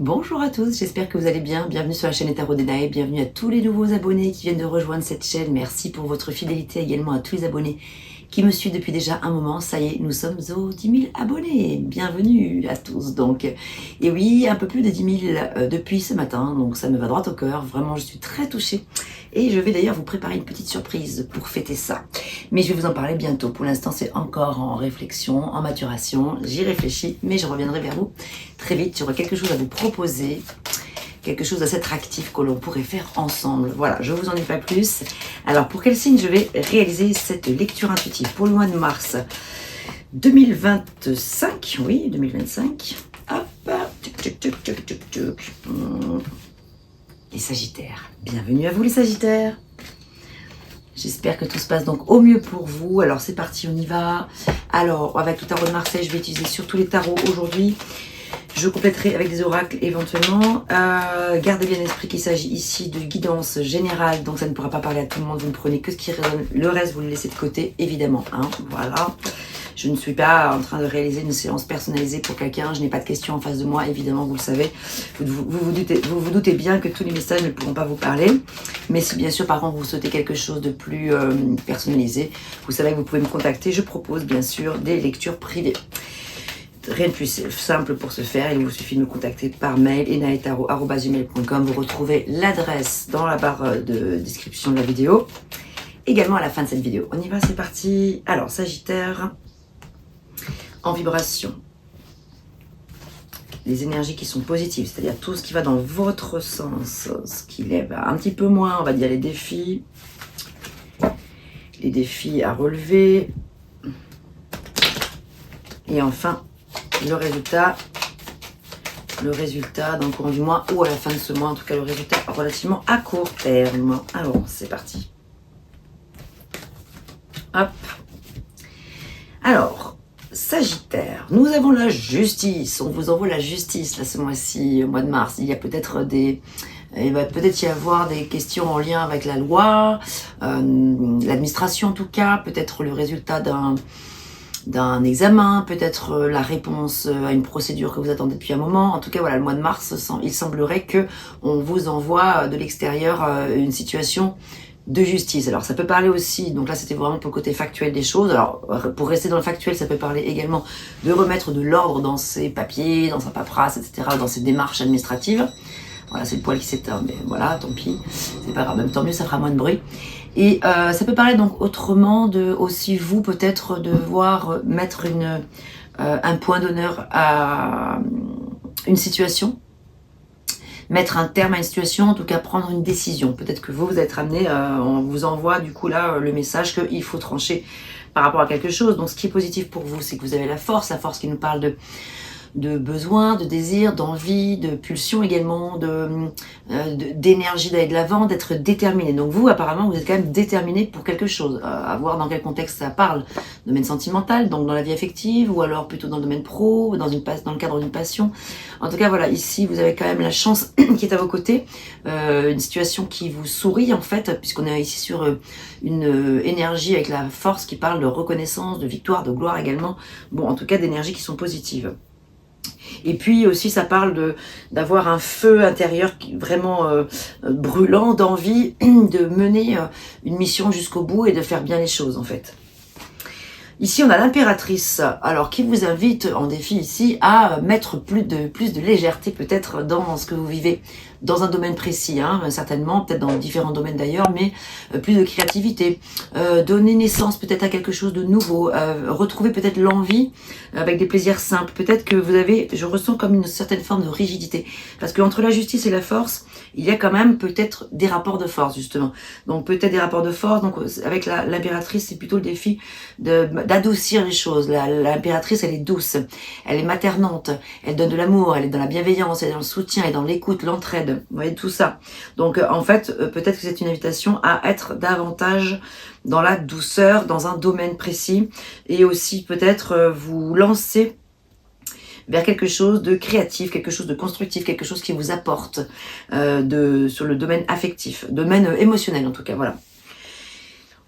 Bonjour à tous, j'espère que vous allez bien. Bienvenue sur la chaîne Tarot Denae, bienvenue à tous les nouveaux abonnés qui viennent de rejoindre cette chaîne. Merci pour votre fidélité également à tous les abonnés qui me suivent depuis déjà un moment. Ça y est, nous sommes aux 10 000 abonnés. Bienvenue à tous donc. Et oui, un peu plus de 10 000 depuis ce matin, donc ça me va droit au cœur. Vraiment, je suis très touchée. Et je vais d'ailleurs vous préparer une petite surprise pour fêter ça. Mais je vais vous en parler bientôt. Pour l'instant, c'est encore en réflexion, en maturation. J'y réfléchis, mais je reviendrai vers vous très vite. J'aurai quelque chose à vous proposer, quelque chose d'assez attractif que l'on pourrait faire ensemble. Voilà, je vous en dis pas plus. Alors, pour quel signe je vais réaliser cette lecture intuitive pour le mois de mars 2025? Oui, 2025. Hop, tuc, tuc, tuc, tuc, tuc, tuc. Les Sagittaires. Bienvenue à vous les Sagittaires. J'espère que tout se passe donc au mieux pour vous. Alors c'est parti, on y va. Alors avec le tarot de Marseille, je vais utiliser surtout les tarots aujourd'hui. Je compléterai avec des oracles éventuellement. Gardez bien à l'esprit qu'il s'agit ici de guidance générale, donc ça ne pourra pas parler à tout le monde. Vous ne prenez que ce qui résonne. Le reste, vous le laissez de côté, évidemment. Hein, voilà. Je ne suis pas en train de réaliser une séance personnalisée pour quelqu'un. Je n'ai pas de questions en face de moi, évidemment, vous le savez. Vous doutez bien que tous les messages ne pourront pas vous parler. Mais si bien sûr, par contre, vous souhaitez quelque chose de plus personnalisé, vous savez que vous pouvez me contacter. Je propose bien sûr des lectures privées. Rien de plus simple pour ce faire, il vous suffit de me contacter par mail enaetaro@gmail.com. Vous retrouvez l'adresse dans la barre de description de la vidéo, également à la fin de cette vidéo. On y va, c'est parti. Alors, Sagittaire, en vibration, les énergies qui sont positives, c'est-à-dire tout ce qui va dans votre sens, ce qui lève un petit peu moins, on va dire les défis à relever, et enfin le résultat dans le courant du mois ou à la fin de ce mois, en tout cas le résultat relativement à court terme. Alors c'est parti. Hop. Alors, Sagittaire, nous avons la justice. On vous envoie la justice là ce mois-ci, au mois de mars. Il y a peut-être il va peut-être y avoir des questions en lien avec la loi, l'administration en tout cas, peut-être le résultat d'un examen, peut-être la réponse à une procédure que vous attendez depuis un moment. En tout cas, voilà, le mois de mars, il semblerait que on vous envoie de l'extérieur une situation de justice. Alors, ça peut parler aussi, donc là, c'était vraiment pour le côté factuel des choses. Alors, pour rester dans le factuel, ça peut parler également de remettre de l'ordre dans ses papiers, dans sa paperasse, etc., dans ses démarches administratives. Voilà, c'est le poil qui s'éteint, mais voilà, tant pis, c'est pas grave, même tant mieux, ça fera moins de bruit. Et ça peut parler donc autrement de aussi vous peut-être devoir mettre un point d'honneur à une situation, mettre un terme à une situation, en tout cas prendre une décision. Peut-être que vous êtes amené, on vous envoie du coup là le message qu'il faut trancher par rapport à quelque chose. Donc ce qui est positif pour vous, c'est que vous avez la force qui nous parle de besoin, de désir, d'envie, de pulsion également, d'énergie d'aller de l'avant, d'être déterminé. Donc vous, apparemment, vous êtes quand même déterminé pour quelque chose. À voir dans quel contexte ça parle. Domaine sentimental, donc dans la vie affective, ou alors plutôt dans le domaine pro, dans le cadre d'une passion. En tout cas, voilà, ici, vous avez quand même la chance qui est à vos côtés. Une situation qui vous sourit, en fait, puisqu'on est ici sur une énergie avec la force qui parle de reconnaissance, de victoire, de gloire également. Bon, en tout cas, d'énergies qui sont positives. Et puis aussi ça parle d'avoir un feu intérieur vraiment brûlant, d'envie de mener une mission jusqu'au bout et de faire bien les choses en fait. Ici on a l'impératrice, alors qui vous invite en défi ici à mettre plus de légèreté peut-être dans ce que vous vivez, dans un domaine précis, hein, certainement, peut-être dans différents domaines d'ailleurs, mais plus de créativité, donner naissance peut-être à quelque chose de nouveau, retrouver peut-être l'envie avec des plaisirs simples. Peut-être que vous avez, je ressens comme une certaine forme de rigidité, parce qu'entre la justice et la force, il y a quand même peut-être des rapports de force justement. Donc peut-être des rapports de force, donc avec l'impératrice, c'est plutôt le défi d'adoucir les choses. L'impératrice, elle est douce, elle est maternante, elle donne de l'amour, elle est dans la bienveillance, elle est dans le soutien, elle est dans l'écoute, l'entraide. Vous voyez tout ça. Donc en fait, peut-être que c'est une invitation à être davantage dans la douceur, dans un domaine précis, et aussi peut-être vous lancer vers quelque chose de créatif, quelque chose de constructif, quelque chose qui vous apporte sur le domaine affectif, domaine émotionnel en tout cas, voilà.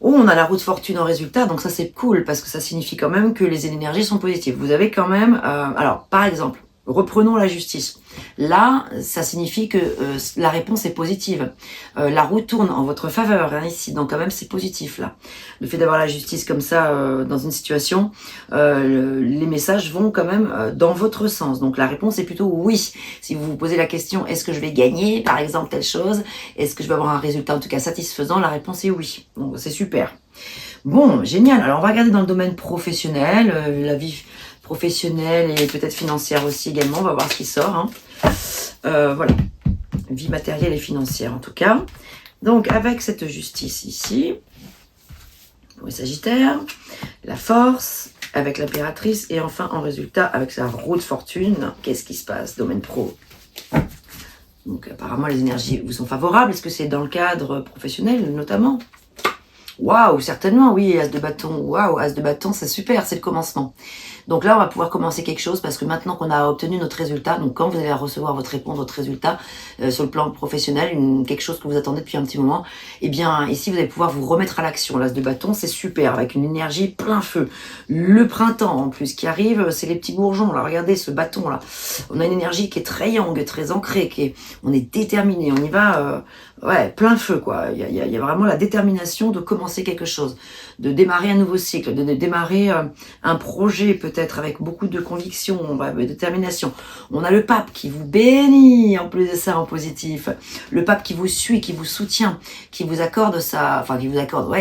Oh, on a la roue de fortune en résultat, donc ça c'est cool, parce que ça signifie quand même que les énergies sont positives. Vous avez quand même, alors par exemple, reprenons la justice. Là, ça signifie que la réponse est positive. La roue tourne en votre faveur, hein, ici, donc quand même c'est positif là. Le fait d'avoir la justice comme ça dans une situation, les messages vont quand même dans votre sens. Donc la réponse est plutôt oui. Si vous vous posez la question, est-ce que je vais gagner, par exemple, telle chose, est-ce que je vais avoir un résultat en tout cas satisfaisant, la réponse est oui. Donc c'est super. Bon, génial. Alors on va regarder dans le domaine professionnel, la vie professionnelle et peut-être financière aussi également. On va voir ce qui sort. Hein. Voilà, vie matérielle et financière en tout cas. Donc avec cette justice ici, pour les Sagittaires, la force avec l'impératrice et enfin en résultat avec la roue de fortune, qu'est-ce qui se passe? Domaine pro. Donc apparemment les énergies vous sont favorables. Est-ce que c'est dans le cadre professionnel notamment? Waouh, certainement, oui, As de bâton. Waouh, As de bâton, c'est super, c'est le commencement. Donc là, on va pouvoir commencer quelque chose parce que maintenant qu'on a obtenu notre résultat, donc quand vous allez recevoir votre réponse, votre résultat sur le plan professionnel, quelque chose que vous attendez depuis un petit moment, eh bien ici, vous allez pouvoir vous remettre à l'action. L'As de bâton, c'est super, avec une énergie plein feu. Le printemps, en plus, qui arrive, c'est les petits bourgeons. Là, regardez ce bâton-là. On a une énergie qui est très yang, très ancrée, on est déterminé, on y va... ouais, plein feu quoi. Il y a vraiment la détermination de commencer quelque chose, de démarrer un nouveau cycle, de démarrer un projet peut-être avec beaucoup de conviction, de détermination. On a le pape qui vous bénit en plus de ça en positif. Le pape qui vous suit, qui vous soutient, qui vous accorde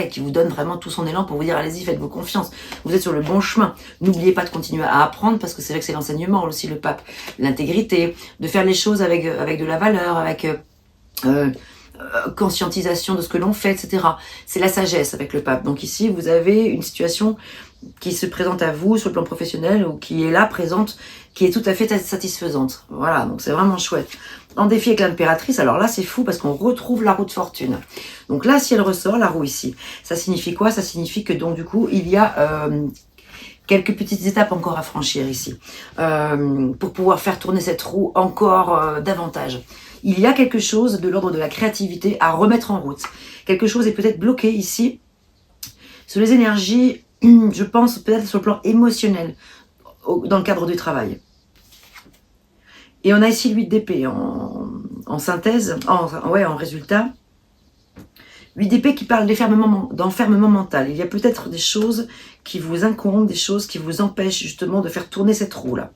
qui vous donne vraiment tout son élan pour vous dire allez-y, faites-vous confiance. Vous êtes sur le bon chemin. N'oubliez pas de continuer à apprendre parce que c'est vrai que c'est l'enseignement aussi le pape. L'intégrité, de faire les choses avec de la valeur, avec... conscientisation de ce que l'on fait, etc. C'est la sagesse avec le pape. Donc ici, vous avez une situation qui se présente à vous sur le plan professionnel ou qui est là présente, qui est tout à fait satisfaisante. Voilà, donc c'est vraiment chouette. En défi avec l'impératrice, alors là c'est fou parce qu'on retrouve la roue de fortune. Donc là, si elle ressort, la roue ici, ça signifie quoi? Ça signifie que donc du coup, il y a... quelques petites étapes encore à franchir ici pour pouvoir faire tourner cette roue encore davantage. Il y a quelque chose de l'ordre de la créativité à remettre en route. Quelque chose est peut-être bloqué ici sur les énergies, je pense peut-être sur le plan émotionnel dans le cadre du travail. Et on a ici l'8 d'épée en synthèse, en résultat. 8 d'épée qui parle d'enfermement mental. Il y a peut-être des choses qui vous incombent, des choses qui vous empêchent justement de faire tourner cette roue-là.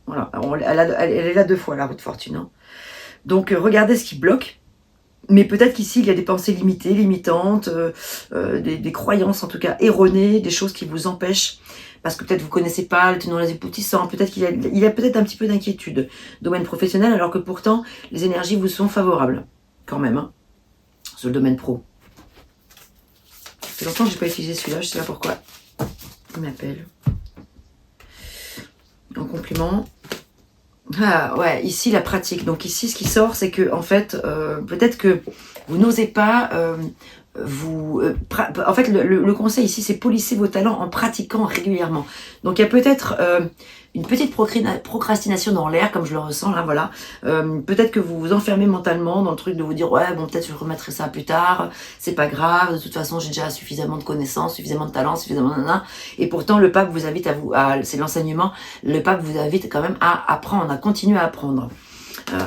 Voilà, elle est là 2 fois, la roue de fortune. Hein. Donc regardez ce qui bloque. Mais peut-être qu'ici, il y a des pensées limitées, limitantes, des croyances en tout cas erronées, des choses qui vous empêchent. Parce que peut-être vous ne connaissez pas le tenant les aboutissants, peut-être qu'il y a peut-être un petit peu d'inquiétude. Domaine professionnel, alors que pourtant, les énergies vous sont favorables. Quand même, hein. Sur le domaine pro. Ça fait longtemps que je n'ai pas utilisé celui-là, je ne sais pas pourquoi. Il m'appelle. En compliment. Ah ouais, ici la pratique. Donc ici, ce qui sort, c'est que en fait, peut-être que vous n'osez pas en fait, le conseil ici, c'est polisser vos talents en pratiquant régulièrement. Donc il y a peut-être une petite procrastination dans l'air, comme je le ressens là, voilà. Peut-être que vous vous enfermez mentalement dans le truc de vous dire ouais, bon, peut-être je remettrai ça plus tard, c'est pas grave, de toute façon j'ai déjà suffisamment de connaissances, suffisamment de talents, suffisamment de... Et pourtant le pape vous invite c'est l'enseignement, le pape vous invite quand même à apprendre, à continuer à apprendre,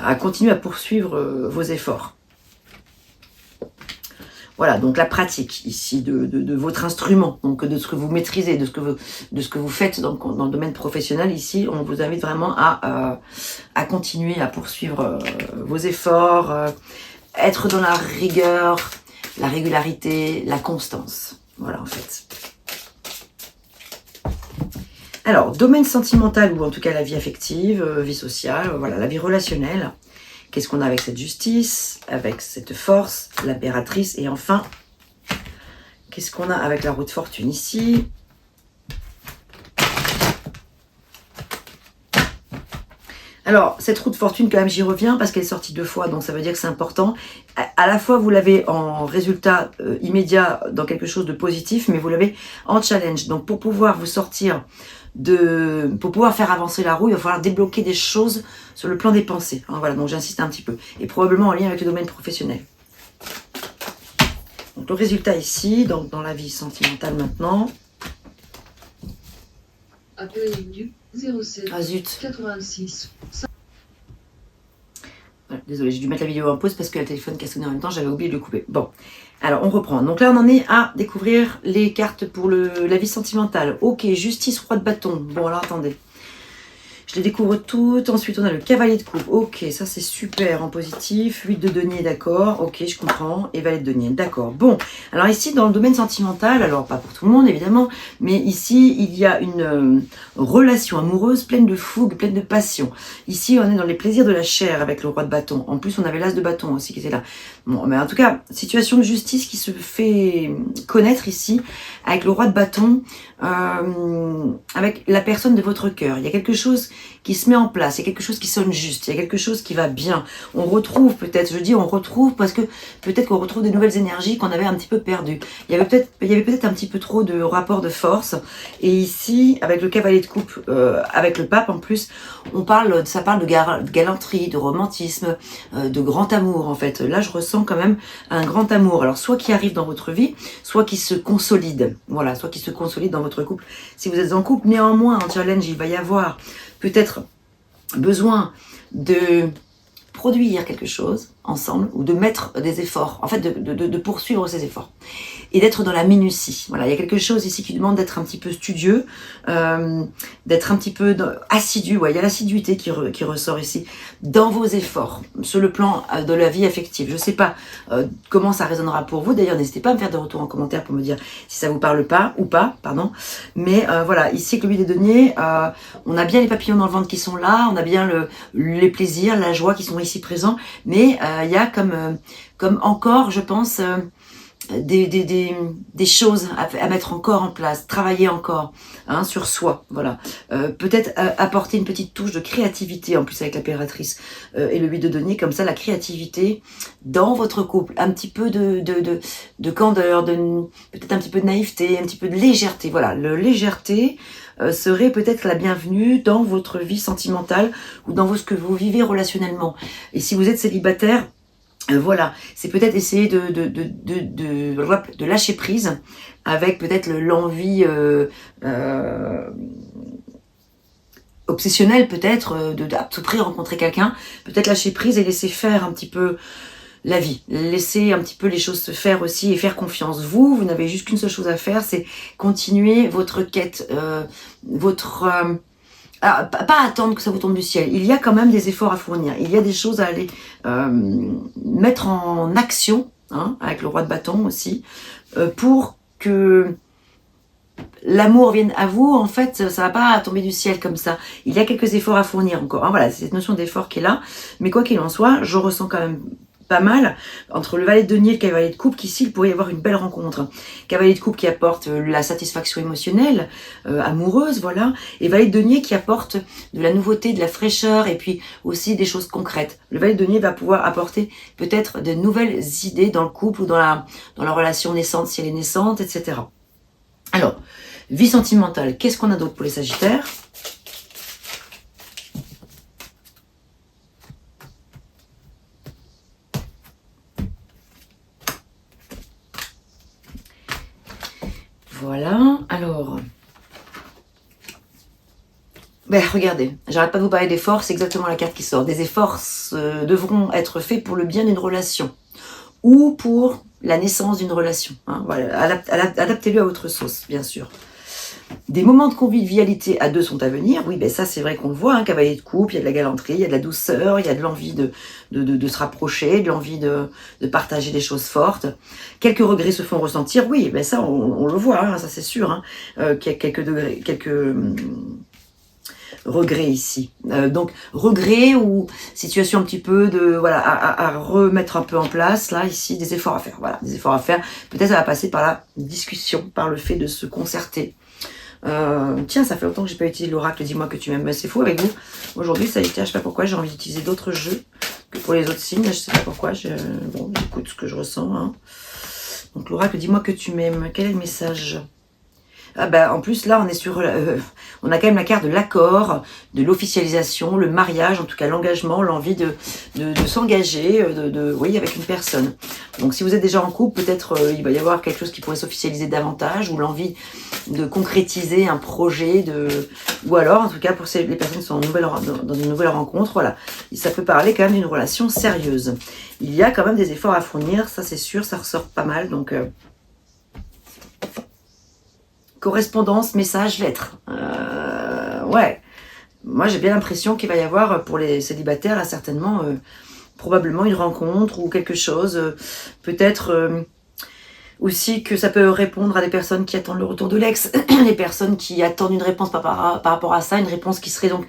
à continuer à poursuivre vos efforts. Voilà, donc la pratique ici de votre instrument, donc de ce que vous maîtrisez, de ce que vous faites dans le domaine professionnel. Ici, on vous invite vraiment à continuer à poursuivre vos efforts, être dans la rigueur, la régularité, la constance. Voilà, en fait. Alors, domaine sentimental ou en tout cas la vie affective, vie sociale, voilà, la vie relationnelle. Qu'est-ce qu'on a avec cette justice, avec cette force, l'impératrice et enfin, qu'est-ce qu'on a avec la roue de fortune ici? Alors, cette roue de fortune, quand même, j'y reviens parce qu'elle est sortie 2 fois, donc ça veut dire que c'est important. À la fois, vous l'avez en résultat immédiat dans quelque chose de positif, mais vous l'avez en challenge. Donc, pour pouvoir vous sortir pour pouvoir faire avancer la roue, il va falloir débloquer des choses sur le plan des pensées. Hein, voilà, donc j'insiste un petit peu. Et probablement en lien avec le domaine professionnel. Donc le résultat ici, donc dans la vie sentimentale maintenant. Appelez du 07 ah zut. 86. désolée, j'ai dû mettre la vidéo en pause parce que le téléphone qui a sonné en même temps, j'avais oublié de le couper. Bon, alors on reprend. Donc là, on en est à découvrir les cartes pour la vie sentimentale. Ok, justice, roi de bâton. Bon, alors attendez. Je les découvre toutes. Ensuite, on a le cavalier de coupe. Ok, ça c'est super en positif. 8 de denier, d'accord. Ok, je comprends. Et valet de denier, d'accord. Bon, alors ici, dans le domaine sentimental, alors pas pour tout le monde évidemment, mais ici, il y a une relation amoureuse pleine de fougue, pleine de passion. Ici, on est dans les plaisirs de la chair avec le roi de bâton. En plus, on avait l'as de bâton aussi qui était là. Bon, mais en tout cas, situation de justice qui se fait connaître ici avec le roi de bâton, avec la personne de votre cœur. Il y a quelque chose qui se met en place, il y a quelque chose qui sonne juste, il y a quelque chose qui va bien. On retrouve peut-être, je dis on retrouve parce que peut-être qu'on retrouve des nouvelles énergies qu'on avait un petit peu perdues. Il y avait peut-être un petit peu trop de rapport de force. Et ici, avec le cavalier de coupe, avec le pape en plus, ça parle de galanterie, de romantisme, de grand amour en fait. Là, je ressens quand même un grand amour. Alors, soit qui arrive dans votre vie, soit qui se consolide. Voilà, soit qui se consolide dans votre couple. Si vous êtes en couple, néanmoins, en challenge, il va y avoir peut-être besoin de produire quelque chose ensemble ou de mettre des efforts, en fait de poursuivre ces efforts et d'être dans la minutie. Voilà, il y a quelque chose ici qui demande d'être un petit peu studieux, d'être un petit peu assidu. Ouais, il y a l'assiduité qui ressort ici dans vos efforts sur le plan de la vie affective. Je ne sais pas comment ça résonnera pour vous. D'ailleurs, n'hésitez pas à me faire des retours en commentaire pour me dire si ça vous parle pas ou pas, pardon. Mais voilà, ici avec le 8 des deniers, on a bien les papillons dans le ventre qui sont là, on a bien les plaisirs, la joie qui sont ici présents, mais il y a comme encore, je pense, des choses à mettre encore en place, travailler encore sur soi, voilà. Peut-être apporter une petite touche de créativité en plus avec l'impératrice et le 8 de denier, comme ça la créativité dans votre couple, un petit peu de candeur, peut-être un petit peu de naïveté, un petit peu de légèreté, voilà, le légèreté serait peut-être la bienvenue dans votre vie sentimentale ou dans ce que vous vivez relationnellement. Et si vous êtes célibataire, voilà, c'est peut-être essayer de lâcher prise avec peut-être l'envie obsessionnelle peut-être à tout prix rencontrer quelqu'un, peut-être lâcher prise et laisser faire un petit peu la vie, laisser un petit peu les choses se faire aussi et faire confiance. Vous n'avez juste qu'une seule chose à faire, c'est continuer votre quête, alors, pas attendre que ça vous tombe du ciel. Il y a quand même des efforts à fournir. Il y a des choses à aller mettre en action, avec le roi de bâton aussi, pour que l'amour vienne à vous. En fait, ça va pas tomber du ciel comme ça. Il y a quelques efforts à fournir encore. Voilà, c'est cette notion d'effort qui est là. Mais quoi qu'il en soit, je ressens quand même pas mal entre le valet de denier et le cavalier de coupe qu'ici il pourrait y avoir une belle rencontre. Cavalier de coupe qui apporte la satisfaction émotionnelle, amoureuse, voilà, et valet de denier qui apporte de la nouveauté, de la fraîcheur et puis aussi des choses concrètes. Le valet de denier va pouvoir apporter peut-être de nouvelles idées dans le couple ou dans la relation naissante si elle est naissante, etc. Alors, vie sentimentale, qu'est-ce qu'on a d'autre pour les Sagittaires ? Voilà, alors... regardez, j'arrête pas de vous parler d'efforts, c'est exactement la carte qui sort. Des efforts devront être faits pour le bien d'une relation ou pour la naissance d'une relation. Voilà, adaptez-le à votre sauce, bien sûr. Des moments de convivialité à deux sont à venir. Oui, ça c'est vrai qu'on le voit, cavalier de coupe, il y a de la galanterie, il y a de la douceur, il y a de l'envie de se rapprocher, de l'envie de partager des choses fortes. Quelques regrets se font ressentir, oui, ça on le voit, ça c'est sûr, qu'il y a quelques regrets ici. Donc regrets ou situation un petit peu à remettre un peu en place, là ici des efforts à faire, voilà, des efforts à faire. Peut-être ça va passer par la discussion, par le fait de se concerter. Tiens, ça fait longtemps que j'ai pas utilisé l'oracle, dis-moi que tu m'aimes, c'est fou avec vous. Aujourd'hui, ça a été, je sais pas pourquoi, j'ai envie d'utiliser d'autres jeux que pour les autres signes, je sais pas pourquoi, j'écoute ce que je ressens. Donc l'oracle, dis-moi que tu m'aimes, quel est le message ? Ah bah, en plus, là, on est sur... on a quand même la carte de l'accord, de l'officialisation, le mariage, en tout cas l'engagement, l'envie de s'engager, oui, avec une personne. Donc, si vous êtes déjà en couple, peut-être il va y avoir quelque chose qui pourrait s'officialiser davantage, ou l'envie de concrétiser un projet, ou alors, en tout cas, pour les personnes qui sont dans une nouvelle rencontre, voilà, ça peut parler quand même d'une relation sérieuse. Il y a quand même des efforts à fournir, ça c'est sûr, ça ressort pas mal, donc... correspondance, message, lettre. Ouais. Moi, j'ai bien l'impression qu'il va y avoir, pour les célibataires, là, certainement, probablement une rencontre ou quelque chose. Peut-être aussi que ça peut répondre à des personnes qui attendent le retour de l'ex, les personnes qui attendent une réponse par rapport à ça, une réponse qui serait donc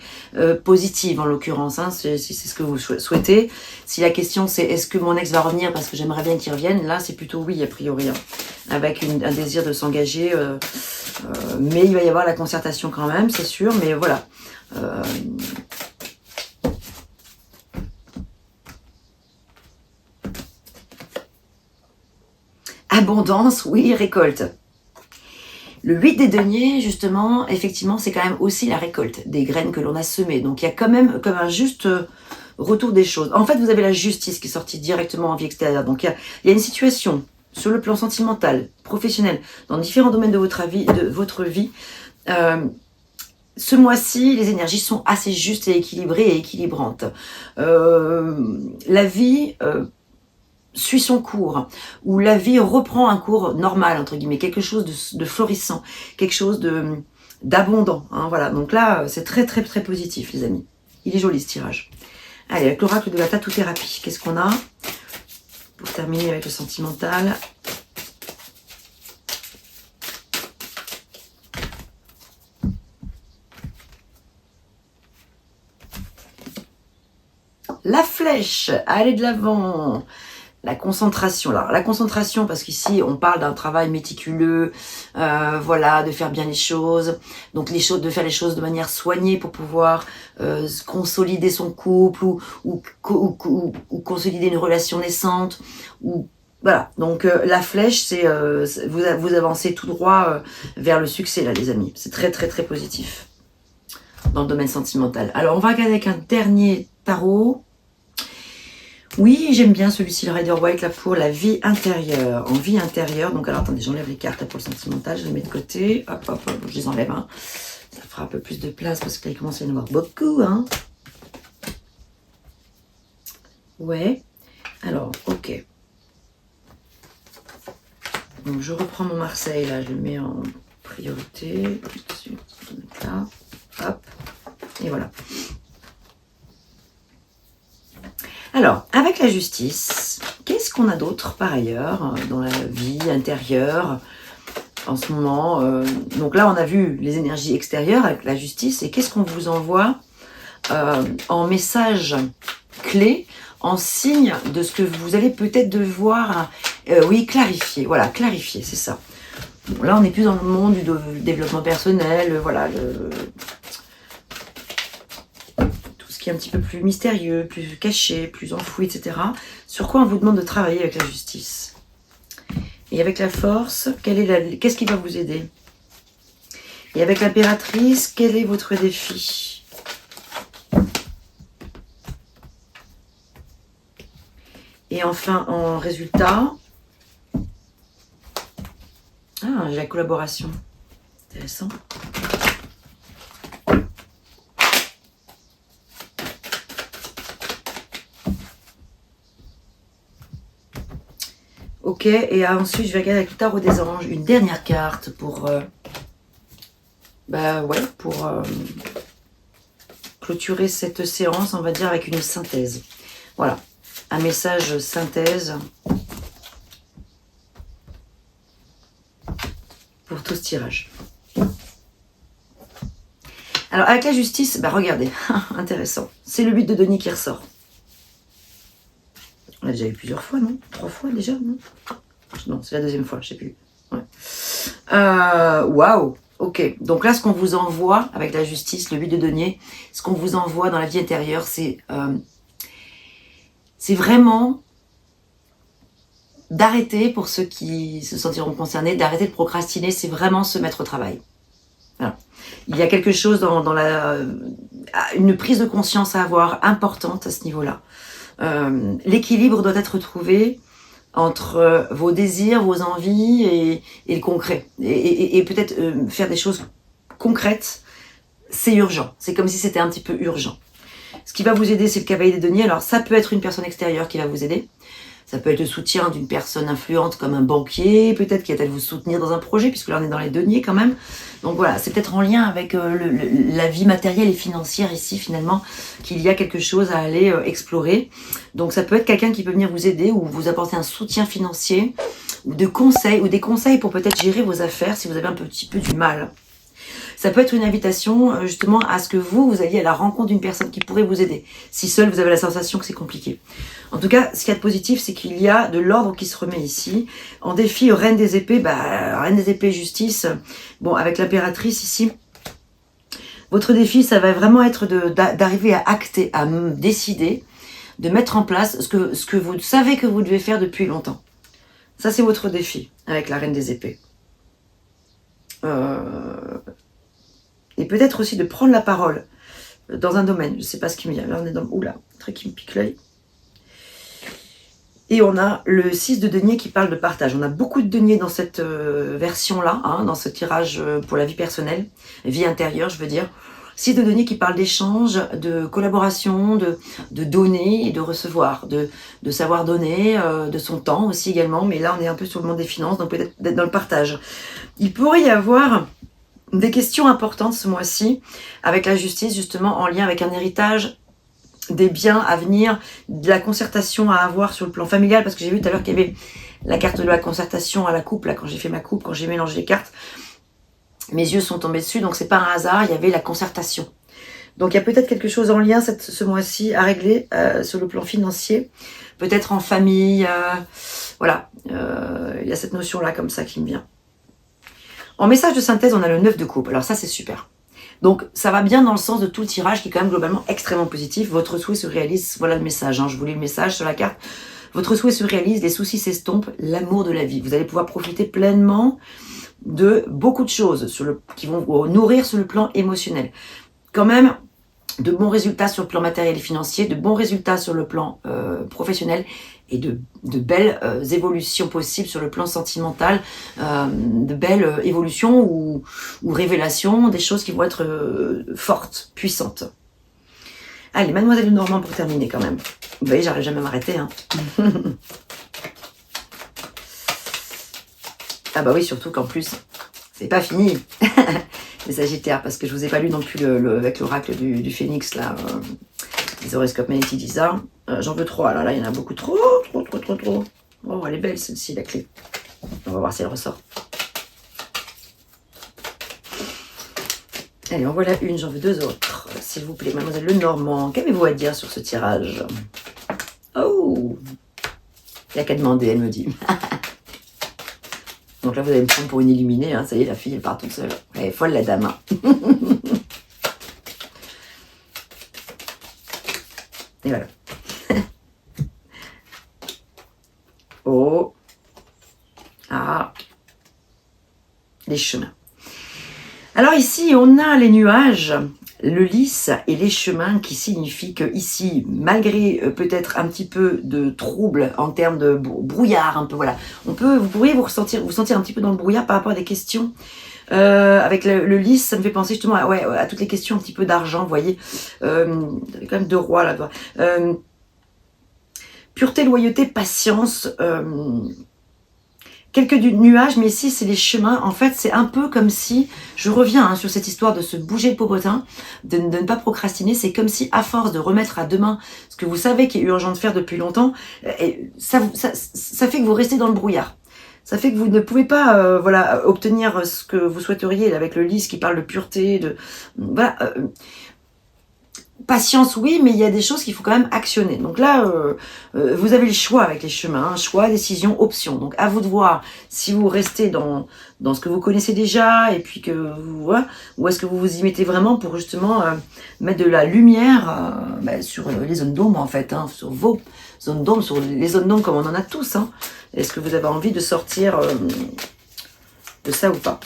positive en l'occurrence, hein, si c'est ce que vous souhaitez. Si la question c'est est-ce que mon ex va revenir parce que j'aimerais bien qu'il revienne, là c'est plutôt oui a priori, hein, avec un désir de s'engager, mais il va y avoir la concertation quand même, c'est sûr, mais voilà. Abondance, oui, récolte. Le 8 des deniers, justement, effectivement, c'est quand même aussi la récolte des graines que l'on a semées. Donc, il y a quand même comme un juste retour des choses. En fait, vous avez la justice qui est sortie directement en vie extérieure. Donc, il y a une situation sur le plan sentimental, professionnel, dans différents domaines de votre vie. Ce mois-ci, les énergies sont assez justes et équilibrées et équilibrantes. La vie... suit son cours, où la vie reprend un cours normal, entre guillemets, quelque chose de florissant, quelque chose d'abondant. Hein, voilà, donc là, c'est très très très positif, les amis. Il est joli ce tirage. Allez, avec l'oracle de la tatou-thérapie, qu'est-ce qu'on a pour terminer avec le sentimental? La flèche, allez de l'avant. La concentration. Alors, la concentration, parce qu'ici, on parle d'un travail méticuleux, voilà, de faire bien les choses. Donc, de faire les choses de manière soignée pour pouvoir consolider son couple ou consolider une relation naissante. Voilà. Donc, la flèche, c'est vous avancez tout droit vers le succès, là, les amis. C'est très, très, très positif dans le domaine sentimental. Alors, on va regarder avec un dernier tarot. Oui, j'aime bien celui-ci, le Rider-Waite, là, pour la vie intérieure. En vie intérieure, donc alors attendez, j'enlève les cartes pour le sentimental, je les mets de côté. Hop, hop, hop, je les enlève. Hein. Ça fera un peu plus de place parce que là, il commence à y en avoir beaucoup. Hein. Ouais. Alors, ok. Donc, je reprends mon Marseille, là, je le mets en priorité. Dessus, là. Hop. Et voilà. Alors, avec la justice, qu'est-ce qu'on a d'autre par ailleurs dans la vie intérieure en ce moment? Donc là, on a vu les énergies extérieures avec la justice. Et qu'est-ce qu'on vous envoie en message clé, en signe de ce que vous allez peut-être devoir, oui, clarifier. Voilà, clarifier, c'est ça. Bon, là, on n'est plus dans le monde du développement personnel, voilà, qui est un petit peu plus mystérieux, plus caché, plus enfoui, etc. Sur quoi on vous demande de travailler avec la justice. Et avec la force, qu'est-ce qui va vous aider? Et avec l'impératrice, quel est votre défi? Et enfin, en résultat, j'ai la collaboration. Intéressant. Ok, et ensuite je vais regarder avec le tarot des anges une dernière carte pour clôturer cette séance, on va dire, avec une synthèse. Voilà, un message synthèse pour tout ce tirage. Alors avec la justice, regardez, intéressant, c'est le 8 de denier qui ressort. On l'a déjà eu plusieurs fois, non? 3 fois déjà, non? Non, c'est la deuxième fois, je sais plus. Ouais. Waouh! Ok, donc là, ce qu'on vous envoie avec la justice, le 8 de denier, ce qu'on vous envoie dans la vie intérieure, c'est vraiment d'arrêter, pour ceux qui se sentiront concernés, d'arrêter de procrastiner, c'est vraiment se mettre au travail. Voilà. Il y a quelque chose dans une prise de conscience à avoir importante à ce niveau-là. L'équilibre doit être trouvé entre vos désirs, vos envies et le concret. Et peut-être faire des choses concrètes, c'est urgent. C'est comme si c'était un petit peu urgent. Ce qui va vous aider, c'est le cavalier des deniers. Alors ça peut être une personne extérieure qui va vous aider. Ça peut être le soutien d'une personne influente comme un banquier, peut-être qui va vous soutenir dans un projet, puisque là on est dans les deniers quand même. Donc voilà, c'est peut-être en lien avec la vie matérielle et financière ici finalement, qu'il y a quelque chose à aller explorer. Donc ça peut être quelqu'un qui peut venir vous aider ou vous apporter un soutien financier, ou des conseils pour peut-être gérer vos affaires si vous avez un petit peu du mal. Ça peut être une invitation justement à ce que vous alliez à la rencontre d'une personne qui pourrait vous aider, si seul vous avez la sensation que c'est compliqué. En tout cas, ce qu'il y a de positif, c'est qu'il y a de l'ordre qui se remet ici. En défi, Reine des épées, Reine des épées, justice, bon, avec l'impératrice ici, votre défi, ça va vraiment être d'arriver à acter, à décider, de mettre en place ce que vous savez que vous devez faire depuis longtemps. Ça, c'est votre défi avec la Reine des épées. Et peut-être aussi de prendre la parole dans un domaine. Je ne sais pas ce qui me vient. Là, on est dans... Oula, un truc qui me pique l'œil. Et on a le 6 de denier qui parle de partage. On a beaucoup de deniers dans cette version-là, hein, dans ce tirage pour la vie personnelle, vie intérieure, je veux dire. 6 de denier qui parle d'échange, de collaboration, de donner et de recevoir, de savoir donner, de son temps aussi également. Mais là, on est un peu sur le monde des finances, donc peut-être d'être dans le partage. Il pourrait y avoir des questions importantes ce mois-ci avec la justice, justement en lien avec un héritage, des biens à venir, de la concertation à avoir sur le plan familial, parce que j'ai vu tout à l'heure qu'il y avait la carte de la concertation à la coupe, là quand j'ai fait ma coupe, quand j'ai mélangé les cartes, mes yeux sont tombés dessus, donc c'est pas un hasard, il y avait la concertation. Donc il y a peut-être quelque chose en lien ce mois-ci à régler sur le plan financier, peut-être en famille, voilà, il y a cette notion-là comme ça qui me vient. En message de synthèse, on a le 9 de coupe. Alors ça, c'est super. Donc, ça va bien dans le sens de tout le tirage qui est quand même globalement extrêmement positif. Votre souhait se réalise. Voilà le message. Hein. Je vous lis le message sur la carte. Votre souhait se réalise, les soucis s'estompent, l'amour de la vie. Vous allez pouvoir profiter pleinement de beaucoup de choses qui vont vous nourrir sur le plan émotionnel. Quand même, de bons résultats sur le plan matériel et financier, de bons résultats sur le plan professionnel et de belles évolutions possibles sur le plan sentimental, de belles évolutions ou révélations, des choses qui vont être fortes, puissantes. Allez, Mademoiselle Lenormand pour terminer quand même. Vous voyez, j'arrive jamais à m'arrêter. Hein. Ah bah oui, surtout qu'en plus, c'est pas fini. Les Sagittaires, parce que je vous ai pas lu non plus avec l'oracle du Phénix, là, les horoscopes magnétiques disent ça. J'en veux 3, alors là, il y en a beaucoup trop. Oh, elle est belle celle-ci, la clé. On va voir si elle ressort. Allez, en voilà une, j'en veux 2 autres. S'il vous plaît, Mademoiselle Lenormand, qu'avez-vous à dire sur ce tirage? Oh, il n'y a qu'à demander, elle me dit. Donc là, vous allez me prendre pour une illuminée, hein. Ça y est, la fille, elle part toute seule. Elle est folle, la dame. Hein. Et voilà. Oh. Ah. Les chemins. Alors ici, on a les nuages, le lys et les chemins qui signifient que ici, malgré peut-être un petit peu de trouble en termes de brouillard, un peu, voilà, vous pourriez vous sentir un petit peu dans le brouillard par rapport à des questions. Avec le lys, ça me fait penser justement à toutes les questions un petit peu d'argent, vous voyez. Il y avait quand même 2 rois là-bas. Pureté, loyauté, patience. Quelques nuages, mais ici, c'est les chemins. En fait, c'est un peu comme si, je reviens sur cette histoire de se bouger le popotin, de ne pas procrastiner. C'est comme si, à force de remettre à demain ce que vous savez qu'il est urgent de faire depuis longtemps, ça fait que vous restez dans le brouillard. Ça fait que vous ne pouvez pas obtenir ce que vous souhaiteriez avec le lys qui parle de pureté. Voilà. patience, oui, mais il y a des choses qu'il faut quand même actionner. Donc là, vous avez le choix avec les chemins, hein, choix, décision, option. Donc à vous de voir si vous restez dans ce que vous connaissez déjà et puis que voilà, ou est-ce que vous vous y mettez vraiment pour justement mettre de la lumière sur les zones d'ombre en fait, hein, sur vos zones d'ombre, sur les zones d'ombre comme on en a tous. Hein. Est-ce que vous avez envie de sortir de ça ou pas?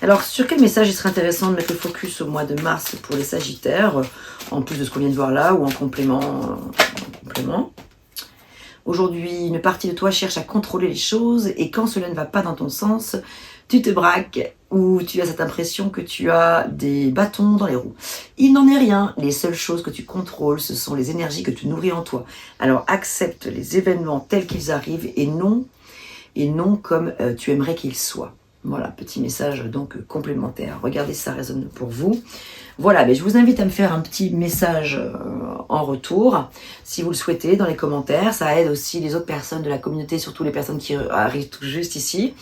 Alors, sur quel message il serait intéressant de mettre le focus au mois de mars pour les Sagittaires, en plus de ce qu'on vient de voir là, ou en complément, Aujourd'hui, une partie de toi cherche à contrôler les choses, et quand cela ne va pas dans ton sens, tu te braques, ou tu as cette impression que tu as des bâtons dans les roues. Il n'en est rien, les seules choses que tu contrôles, ce sont les énergies que tu nourris en toi. Alors, accepte les événements tels qu'ils arrivent, et non comme tu aimerais qu'ils soient. Voilà, petit message donc complémentaire. Regardez si ça résonne pour vous. Voilà, je vous invite à me faire un petit message en retour, si vous le souhaitez, dans les commentaires. Ça aide aussi les autres personnes de la communauté, surtout les personnes qui arrivent tout juste ici.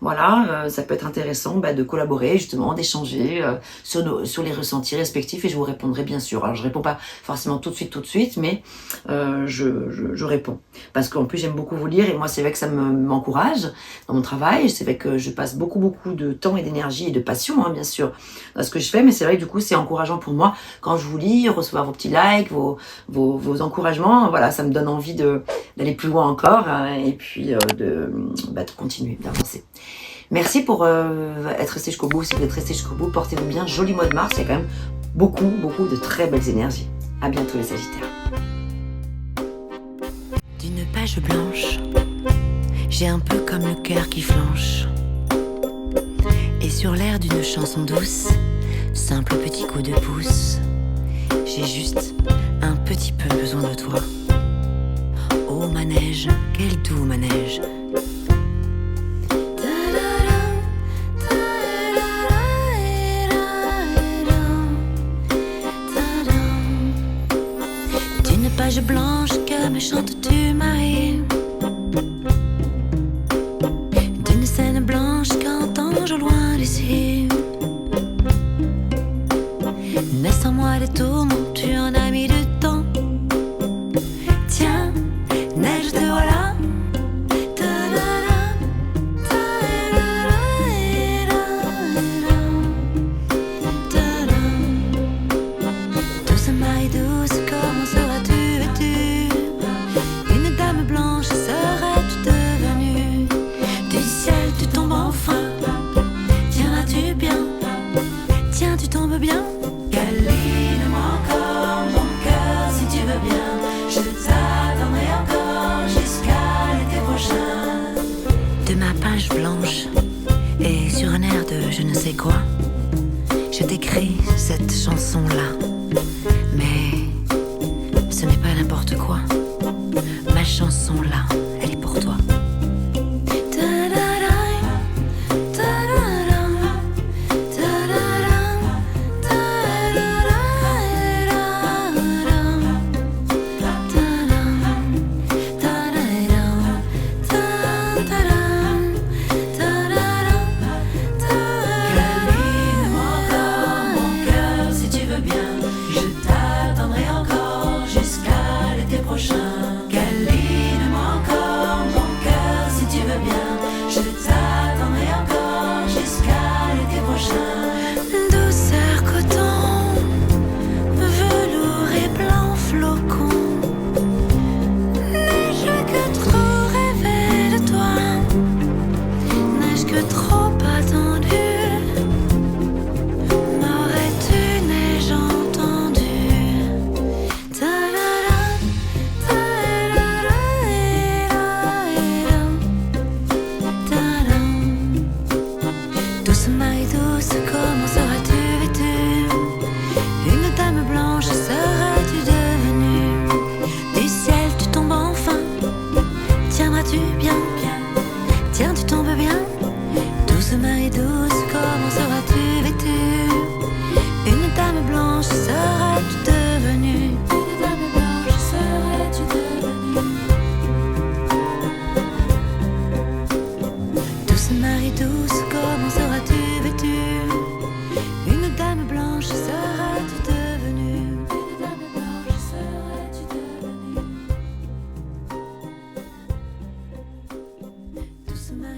Voilà, ça peut être intéressant de collaborer, justement, d'échanger sur les ressentis respectifs et je vous répondrai bien sûr. Alors, je réponds pas forcément tout de suite, mais je réponds. Parce qu'en plus, j'aime beaucoup vous lire et moi, c'est vrai que ça m'encourage dans mon travail. C'est vrai que je passe beaucoup de temps et d'énergie et de passion, hein, bien sûr, dans ce que je fais, mais c'est vrai que du coup, c'est encourageant pour moi quand je vous lis, recevoir vos petits likes, vos encouragements. Voilà, ça me donne envie d'aller plus loin encore et puis de continuer, d'avancer. Merci pour être resté jusqu'au bout. Si vous êtes resté jusqu'au bout, portez-vous bien. Joli mois de mars, il y a quand même beaucoup de très belles énergies. À bientôt les Sagittaires. D'une page blanche, j'ai un peu comme le cœur qui flanche. Et sur l'air d'une chanson douce, simple petit coup de pouce, j'ai juste un petit peu besoin de toi. Oh manège, quel doux manège. D'une page blanche que me chantes-tu Marie, d'une scène blanche qu'entends-je au loin d'ici. Mais sans moi des tourments, tu en as mis du temps. Tiens, neige te voilà. Douce Marie douce, comment seras-tu vêtue? Une dame blanche serais-tu devenue? Du ciel tu tombes enfin. Tiendras-tu bien? Tiens, tu tombes bien? Câline-moi encore mon cœur si tu veux bien. Je t'attendrai encore jusqu'à l'été prochain. De ma page blanche et sur un air de je ne sais quoi, je t'écris cette chanson-là. Mais ce n'est pas n'importe quoi. Ma chanson-là, elle est pour toi. Douce Marie douce, comment seras-tu vêtue? Une dame blanche seras-tu devenue? Du ciel tu tombes enfin. Tiendras-tu bien? Tiens, tu tombes bien? Douce Marie douce, comment seras-tu vêtue? Une dame blanche seras-tu devenue? Une dame blanche serais-tu devenue? Douce Marie douce, comment seras-tu vêtue?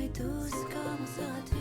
maille douce, comment seras-tu?